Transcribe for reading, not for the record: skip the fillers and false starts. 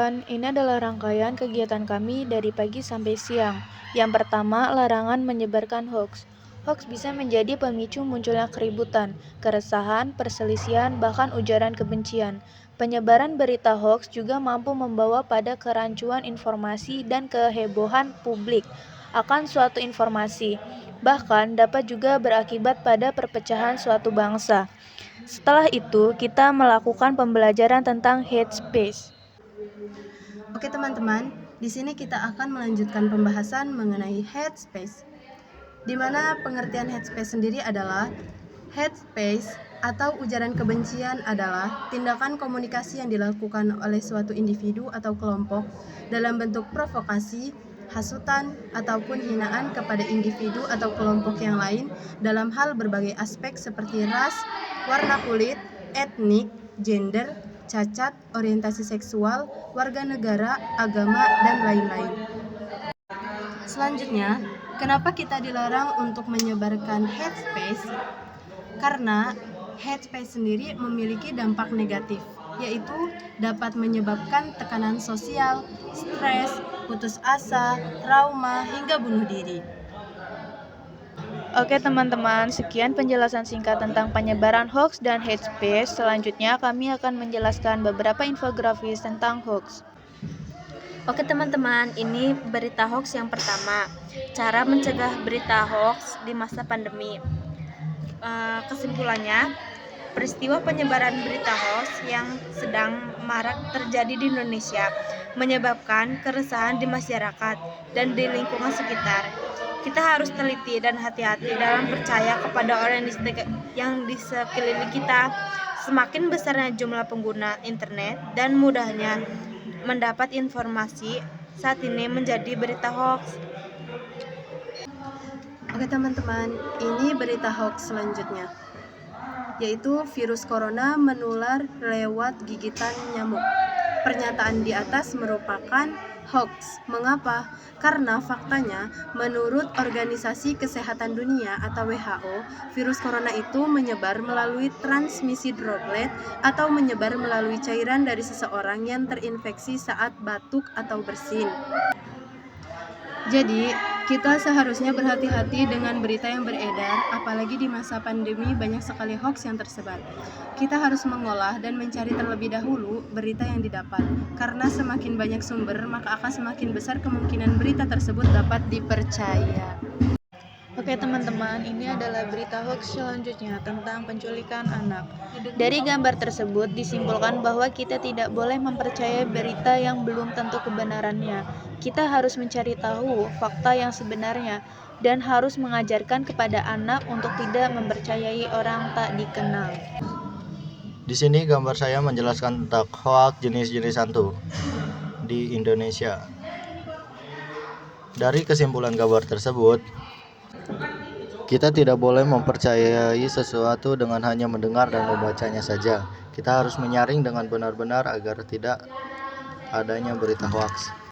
teman-teman, ini adalah rangkaian kegiatan kami dari pagi sampai siang. Yang pertama, larangan menyebarkan hoax. Hoax bisa menjadi pemicu munculnya keributan, keresahan, perselisihan, bahkan ujaran kebencian. Penyebaran berita hoax juga mampu membawa pada kerancuan informasi dan kehebohan publik akan suatu informasi. Bahkan dapat juga berakibat pada perpecahan suatu bangsa. Setelah itu, kita melakukan pembelajaran tentang hate speech. Oke teman-teman, di sini kita akan melanjutkan pembahasan mengenai hate speech. Di mana pengertian hate speech sendiri adalah hate speech atau ujaran kebencian adalah tindakan komunikasi yang dilakukan oleh suatu individu atau kelompok dalam bentuk provokasi, hasutan, ataupun hinaan kepada individu atau kelompok yang lain dalam hal berbagai aspek seperti ras, warna kulit, etnik, gender, cacat, orientasi seksual, warga negara, agama, dan lain-lain. Selanjutnya, kenapa kita dilarang untuk menyebarkan hate speech? Karena hate speech sendiri memiliki dampak negatif, yaitu dapat menyebabkan tekanan sosial, stres, putus asa, trauma, hingga bunuh diri. Oke teman-teman, sekian penjelasan singkat tentang penyebaran hoax dan hate speech. Selanjutnya kami akan menjelaskan beberapa infografis tentang hoax. Oke teman-teman, ini berita hoax yang pertama. Cara mencegah berita hoax di masa pandemi. Kesimpulannya, peristiwa penyebaran berita hoax yang sedang marak terjadi di Indonesia menyebabkan keresahan di masyarakat dan di lingkungan sekitar. Kita harus teliti dan hati-hati dalam percaya kepada orang yang di sekeliling kita. Semakin besarnya jumlah pengguna internet dan mudahnya mendapat informasi saat ini menjadi berita hoax. Oke teman-teman, ini berita hoax selanjutnya, yaitu virus corona menular lewat gigitan nyamuk. Pernyataan di atas merupakan hoax. Mengapa? Karena faktanya, menurut Organisasi Kesehatan Dunia atau WHO, virus corona itu menyebar melalui transmisi droplet atau menyebar melalui cairan dari seseorang yang terinfeksi saat batuk atau bersin. Jadi, kita seharusnya berhati-hati dengan berita yang beredar, apalagi di masa pandemi banyak sekali hoax yang tersebar. Kita harus mengolah dan mencari terlebih dahulu berita yang didapat, karena semakin banyak sumber, maka akan semakin besar kemungkinan berita tersebut dapat dipercaya. Oke teman-teman, ini adalah berita hoax selanjutnya tentang penculikan anak. Dari gambar tersebut disimpulkan bahwa kita tidak boleh mempercayai berita yang belum tentu kebenarannya. Kita harus mencari tahu fakta yang sebenarnya dan harus mengajarkan kepada anak untuk tidak mempercayai orang tak dikenal. Di sini gambar saya menjelaskan tentang hoax jenis-jenis hantu di Indonesia. Dari kesimpulan gambar tersebut, kita tidak boleh mempercayai sesuatu dengan hanya mendengar dan membacanya saja. Kita harus menyaring dengan benar-benar agar tidak adanya berita hoax.